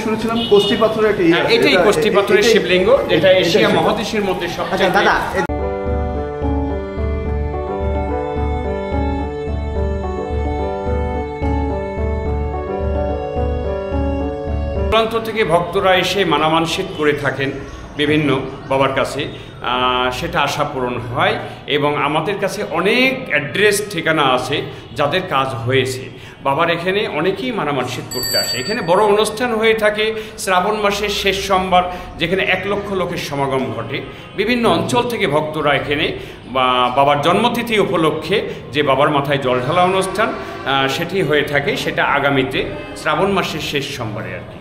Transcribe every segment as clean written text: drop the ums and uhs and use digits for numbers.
শুনেছিলাম কোষ্ঠী পাথরের একটা এটাই কোষ্ঠী পাথরের শিবলিঙ্গ, যেটা এশিয়া মহাদেশের মধ্যে সবচেয়ে দাদা প্রান্ত থেকে ভক্তরা এসে মানামানসিক করে থাকেন বিভিন্ন বাবার কাছে, সেটা আশা পূরণ হয় এবং আমাদের কাছে অনেক অ্যাড্রেস ঠিকানা আছে যাদের কাজ হয়েছে। বাবার এখানে অনেকেই মানামানসিক করতে আসে। এখানে বড় অনুষ্ঠান হয়ে থাকে শ্রাবণ মাসের শেষ সোমবার, যেখানে 1 লক্ষ লোকের সমাগম ঘটে। বিভিন্ন অঞ্চল থেকে ভক্তরা এখানে বাবার জন্মতিথি উপলক্ষে যে বাবার মাথায় জল ঢালা অনুষ্ঠান সেটি হয়ে থাকে, সেটা আগামীতে শ্রাবণ মাসের শেষ সোমবারে আর কি।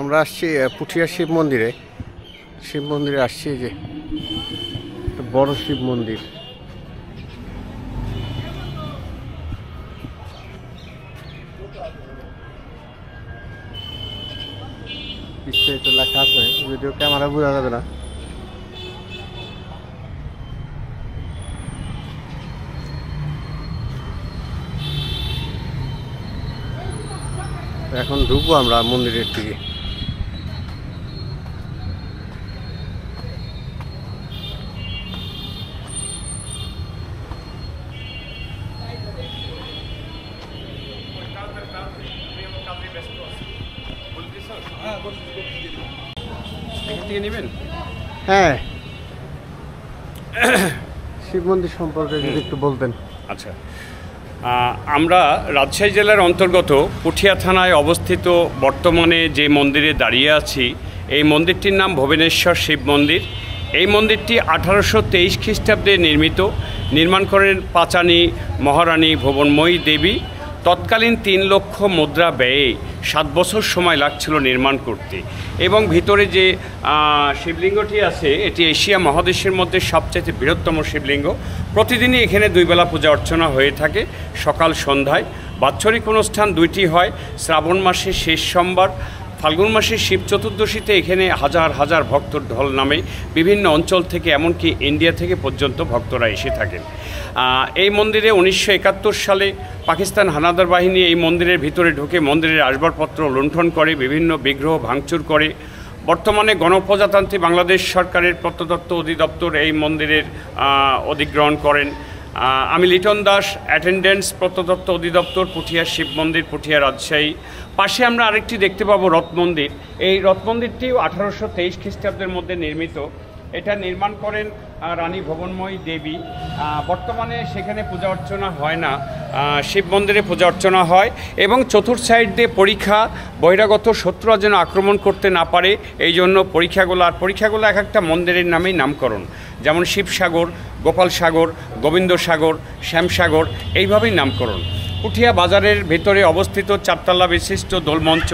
আমরা আসছি পুঠিয়া শিব মন্দিরে আসছি, যে বড় শিব মন্দির। বিস্তারিত লেখা আছে, যদিও ক্যামেরা বোঝা যাবে না। এখন ঢুকবো আমরা মন্দিরের দিকে। হ্যাঁ, শিব মন্দির সম্পর্কে যদি একটু বলতেন। আচ্ছা, আমরা রাজশাহী জেলার অন্তর্গত পুঠিয়া থানায় অবস্থিত বর্তমানে যে মন্দিরে দাঁড়িয়ে আছি, এই মন্দিরটির নাম ভুবনেশ্বর শিব মন্দির। এই মন্দিরটি 1823 খ্রিস্টাব্দে নির্মাণ করেন পাঁচানী মহারানী ভুবনময়ী দেবী। তৎকালীন 3 লক্ষ মুদ্রা ব্যয়ে 7 বছর সময় লাগছিল নির্মাণ করতে। এবং ভিতরে যে শিবলিঙ্গটি আছে, এটি এশিয়া মহাদেশের মধ্যে সবচেয়ে বৃহত্তম শিবলিঙ্গ। প্রতিদিনই এখানে 2 বেলা পূজা অর্চনা হয়ে থাকে, সকাল সন্ধ্যায়। বাৎসরিক অনুষ্ঠান 2টি হয়, শ্রাবণ মাসের শেষ সোমবার, ফাল্গুন মাসের শিব চতুর্দশীতে এখানে হাজার হাজার ভক্তর ঢল নামে। বিভিন্ন অঞ্চল থেকে, এমনকি ইন্ডিয়া থেকে পর্যন্ত ভক্তরা এসে থাকেন। এই মন্দিরে 1971 সালে পাকিস্তান হানাদার বাহিনী এই মন্দিরের ভিতরে ঢুকে মন্দিরের আসবাবপত্র লুণ্ঠন করে, বিভিন্ন বিগ্রহ ভাঙচুর করে। বর্তমানে গণপ্রজাতন্ত্রী বাংলাদেশ সরকারের প্রত্নতত্ত্ব অধিদপ্তর এই মন্দিরের অধিগ্রহণ করেন। আমি লিটন দাস, অ্যাটেন্ডেন্স, প্রত্নতত্ত্ব অধিদপ্তর, পুঠিয়া শিব মন্দির, পুঠিয়া, রাজশাহী। পাশে আমরা আরেকটি দেখতে পাবো রথ মন্দির। এই রথ মন্দিরটিও 1823 খ্রিস্টাব্দের মধ্যে নির্মিত। এটা নির্মাণ করেন রানী ভুবনময়ী দেবী। বর্তমানে সেখানে পূজা অর্চনা হয় না, শিব মন্দিরে পূজা অর্চনা হয়। এবং চতুর্থ সাইড দিয়ে পরীক্ষা, বহিরাগত শত্রুরা যেন আক্রমণ করতে না পারে, এই জন্য পরীক্ষাগুলো এক একটা মন্দিরের নামেই নামকরণ। যেমন শিবসাগর, গোপাল সাগর, গোবিন্দ সাগর, শ্যামসাগর, এইভাবেই নামকরণ। পুঠিয়া বাজারের ভেতরে অবস্থিত 4 তলা বিশিষ্ট দোলমঞ্চ।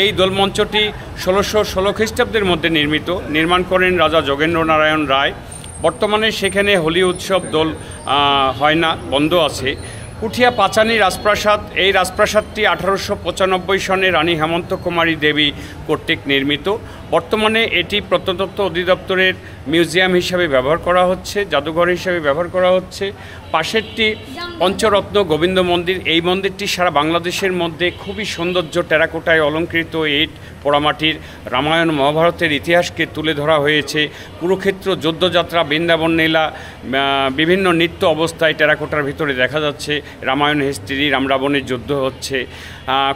এই দোলমঞ্চটি 1616 খ্রিস্টাব্দের মধ্যে নির্মাণ করেন রাজা যোগেন্দ্র নারায়ণ রায়। বর্তমানে সেখানে হোলি উৎসব দোল হয় না, বন্ধ আছে। পুঠিয়া পাঁচানী রাজপ্রাসাদ, এই রাজপ্রাসাদটি 1895 সনে রানী হেমন্ত কুমারী দেবী কর্তৃক নির্মিত। বর্তমানে এটি প্রত্নতত্ত্ব অধিদপ্তরের মিউজিয়াম হিসাবে ব্যবহার করা হচ্ছে, জাদুঘর হিসাবে ব্যবহার করা হচ্ছে। পাশেরটি পঞ্চরত্ন গোবিন্দ মন্দির। এই মন্দিরটি সারা বাংলাদেশের মধ্যে খুবই সৌন্দর্য, টেরাকোটায় অলঙ্কৃত ইট, পোড়ামাটির, রামায়ণ মহাভারতের ইতিহাসকে তুলে ধরা হয়েছে। কুরুক্ষেত্র যুদ্ধযাত্রা, বৃন্দাবন লীলা, বিভিন্ন নৃত্য অবস্থায় টেরাকোটার ভিতরে দেখা যাচ্ছে। রামায়ণ হিস্ট্রি, রাম রাবণের যুদ্ধ হচ্ছে,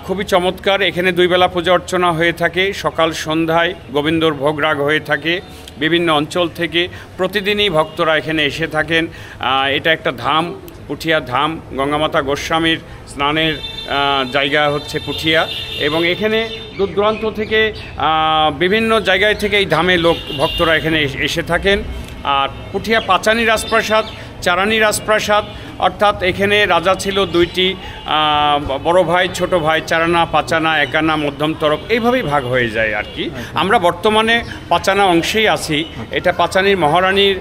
খুবই চমৎকার। এখানে 2 বেলা পূজা অর্চনা হয়ে থাকে, সকাল সন্ধ্যায় গোবিন্দর ভোগ রাগ হয়ে থাকে। বিভিন্ন অঞ্চল থেকে প্রতিদিনই ভক্তরা এখানে এসে থাকেন। এটা একটা ধাম, পুঠিয়া ধাম, গঙ্গামাতা গোস্বামীর স্নানের জায়গা হচ্ছে পুঠিয়া, এবং এখানে দূর দূরান্ত থেকে বিভিন্ন জায়গায় থেকে এই ধামে ভক্তরা এখানে এসে থাকেন। আর পুঠিয়া পাচানি রাজপ্রাসাদ, চারানি রাজপ্রাসাদ, অর্থাৎ এখানে রাজা ছিল দুইটি, বড় ভাই ছোট ভাই, চারানা পাচানা একানা মধ্যম তরফ, এইভাবেই ভাগ হয়ে যায় আর কি। আমরা বর্তমানে পাচানা অংশেই আছি। এটা পাচানির মহারানীর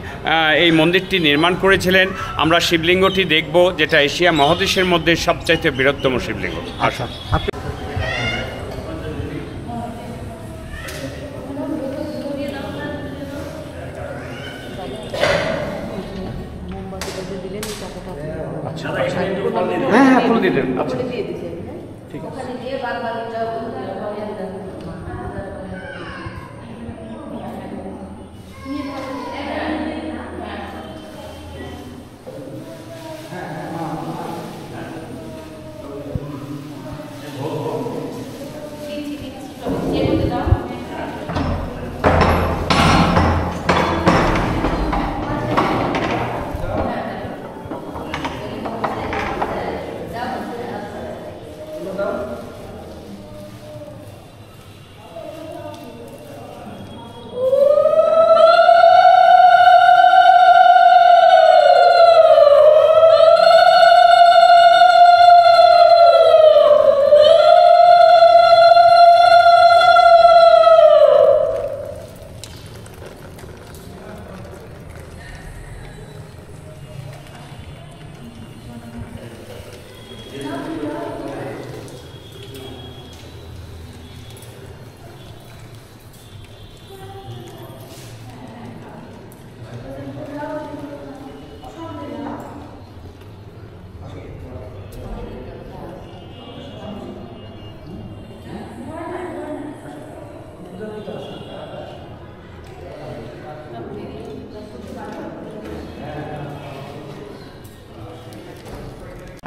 এই মন্দিরটি নির্মাণ করেছিলেন। আমরা শিবলিঙ্গটি দেখব, যেটা এশিয়া মহাদেশের মধ্যে সবচাইতে বৃহত্তম শিবলিঙ্গ। আচ্ছা, হ্যাঁ, ফুল দিয়ে দেন। আচ্ছা, ঠিক আছে।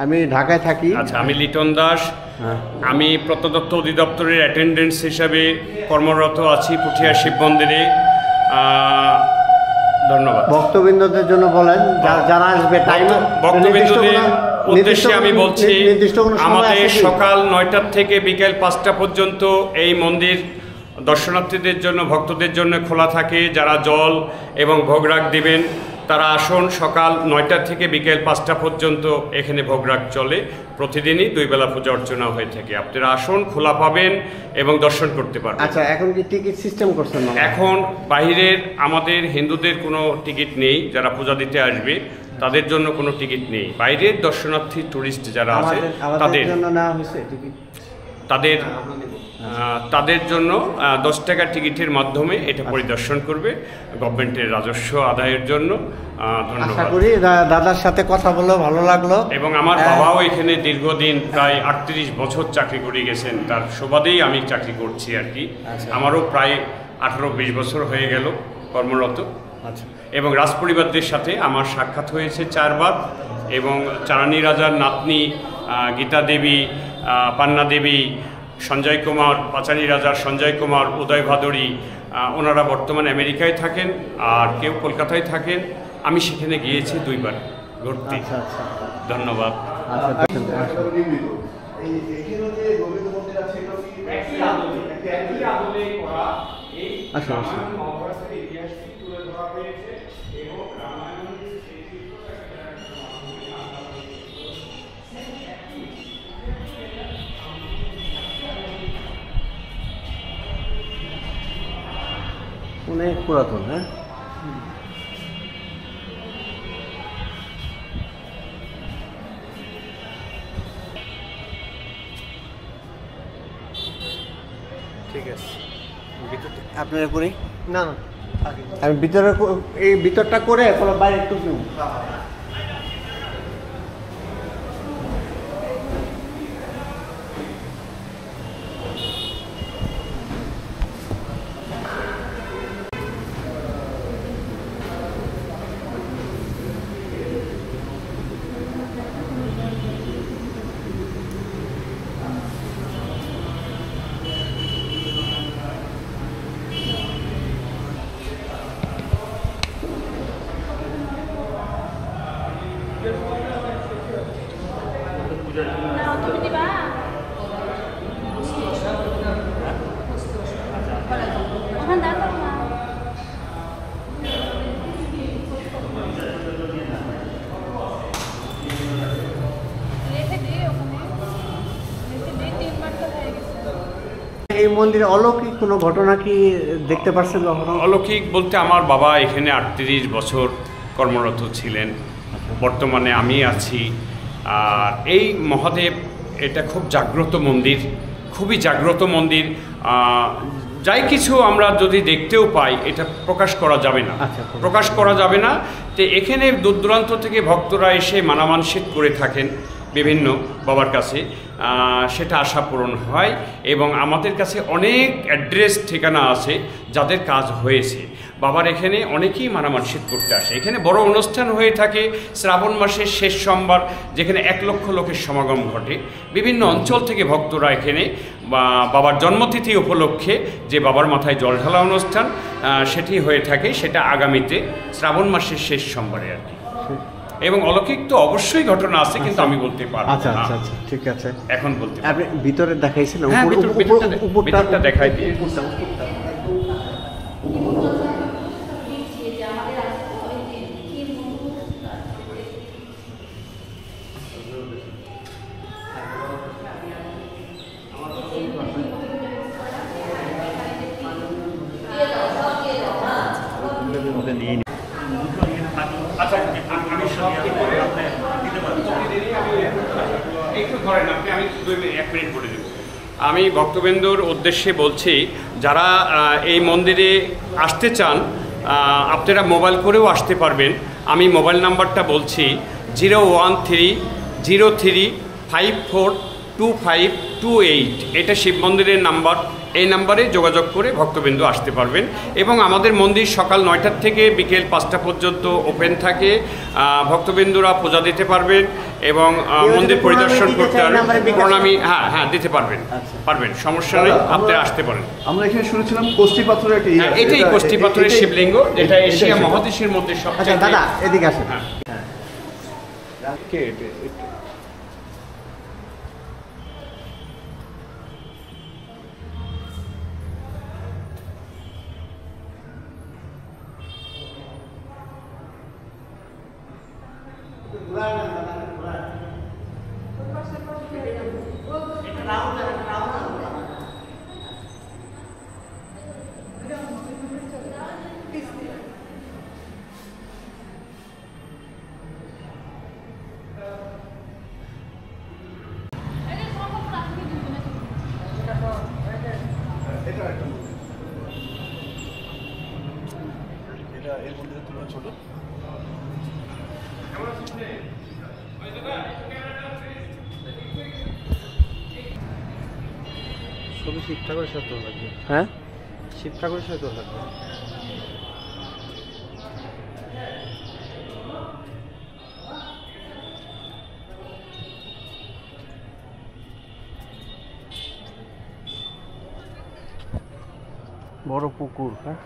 আমি ঢাকায় থাকি। আচ্ছা, আমি লিটন দাস। আমি প্রত্নতত্ত্ব অধিদপ্তরের অ্যাটেন্ডেন্স হিসাবে কর্মরত আছি পুঠিয়া শিব মন্দিরে। ধন্যবাদ। ভক্তবৃন্দদের জন্য বলেন, যারা আসবে টাইম। ভক্তবৃন্দদের উদ্দেশ্যে আমি বলছি, আমাদের সকাল 9টা থেকে বিকেল 5টা পর্যন্ত এই মন্দির দর্শনার্থীদের জন্য, ভক্তদের জন্য খোলা থাকে। যারা জল এবং ভোগরাগ দিবেন তারা আসুন। সকাল 9টা থেকে বিকেল 5টা পর্যন্ত এখানে ভোগরাগ চলে। প্রতিদিনই 2 বেলা পূজা অর্চনা হয়ে থাকে। আপনারা আসুন, খোলা পাবেন এবং দর্শন করতে পারবেন। আচ্ছা, এখন কি টিকিট সিস্টেম করছেন? এখন বাইরের আমাদের হিন্দুদের কোনো টিকিট নেই। যারা পূজা দিতে আসবে তাদের জন্য কোনো টিকিট নেই। বাইরের দর্শনার্থী টুরিস্ট যারা আছে তাদের জন্য নেওয়া হয়েছে টিকিট। তাদের জন্য 10 টাকা টিকিটের মাধ্যমে এটা পরিদর্শন করবে, গভর্নমেন্টের রাজস্ব আদায়ের জন্য। ধন্যবাদ। আশা করি দাদার সাথে কথা বলে ভালো লাগলো। এবং আমার বাবাও এখানে দীর্ঘদিন প্রায় 38 বছর চাকরি করে গেছেন, তার সুবাদেই আমি চাকরি করছি আর কি। আমারও প্রায় 18-20 বছর হয়ে গেল কর্মরত। আচ্ছা। এবং রাজপরিবারদের সাথে আমার সাক্ষাৎ হয়েছে 4 বার। এবং চারানি রাজার নাতনি গীতা দেবী, পান্না দেবী, সঞ্জয় কুমার, পাচানি রাজার সঞ্জয় কুমার, উদয় ভাদুরী, ওনারা বর্তমানে আমেরিকায় থাকেন, আর কেউ কলকাতায় থাকেন। আমি সেখানে গিয়েছি 2 বার ঘুরতে। ধন্যবাদ। অনেক পুরাতন। হ্যাঁ, ঠিক আছে। আপনার করি না, আমি ভিতরে এই ভিতরটা করে বাইরে একটু এই মন্দিরে অলৌকিক কোনো ঘটনা কি দেখতে পাচ্ছেন কখনো? অলৌকিক বলতে আমার বাবা এখানে 38 বছর কর্মরত ছিলেন, বর্তমানে আমি আছি। আর এই মহাদেব এটা খুব জাগ্রত মন্দির, খুবই জাগ্রত মন্দির। যাই কিছু আমরা যদি দেখতেও পাই এটা প্রকাশ করা যাবে না, প্রকাশ করা যাবে না। তো এখানে দূর দূরান্ত থেকে ভক্তরা এসে মানামানসিক করে থাকেন বিভিন্ন বাবার কাছে, সেটা আশা পূরণ হয়। এবং আমাদের কাছে অনেক অ্যাড্রেস ঠিকানা আছে যাদের কাজ হয়েছে। বাবার এখানে অনেকেই মানামানসিক করতে আসে। এখানে বড় অনুষ্ঠান হয়ে থাকে শ্রাবণ মাসের শেষ সোমবার, যেখানে 1 লক্ষ লোকের সমাগম ঘটে। বিভিন্ন অঞ্চল থেকে ভক্তরা এখানে বাবার জন্মতিথি উপলক্ষে যে বাবার মাথায় জল ঢালা অনুষ্ঠান সেটি হয়ে থাকে, সেটা আগামীতে শ্রাবণ মাসের শেষ সোমবারে আর কি। এবং অলৌকিক তো অবশ্যই ঘটনা আছে, কিন্তু আমি বলতে পারবো না। আচ্ছা আচ্ছা আচ্ছা, ঠিক আছে, এখন বলতে আপনি ভিতরে দেখাইছেন? হ্যাঁ, ভিতরটা দেখাই দিই। আচ্ছা, আমি সব একটু ধরেন আপনি, আমি 1 মিনিট বলে দেব। আমি ভক্তবৃন্দর উদ্দেশ্যে বলছি, যারা এই মন্দিরে আসতে চান আপনারা মোবাইল করেও আসতে পারবেন। আমি মোবাইল নাম্বারটা বলছি 01303542528। এটা শিব মন্দিরের নাম্বার। এই নাম্বারে যোগাযোগ করে ভক্তবৃন্দ আসতে পারবেন। এবং আমাদের মন্দির সকাল 9টা থেকে বিকেল 5টা পর্যন্ত ওপেন থাকে। ভক্তবৃন্দরা পূজা দিতে পারবেন এবং মন্দির পরিদর্শন করতে পারবেন, প্রণামী হ্যাঁ দিতে পারবেন, সমস্যা নেই, আপনি আসতে পারেন। আমরা এখানে শুনেছিলাম কোষ্ঠী পাথরের একটা এটাই কোষ্ঠী পাথরের শিবলিঙ্গ, যেটা এশিয়া মহাদেশের মধ্যে সবচেয়ে। দাদা এদিকে আসেন। হ্যাঁ, এটা এর মন্দিরের তুলনায় ছোট। ছবি শিব ঠাকুরের সাথে লাগবে। হ্যাঁ, শিব ঠাকুরের সাথে লাগবে। বড় পুকুর। হ্যাঁ।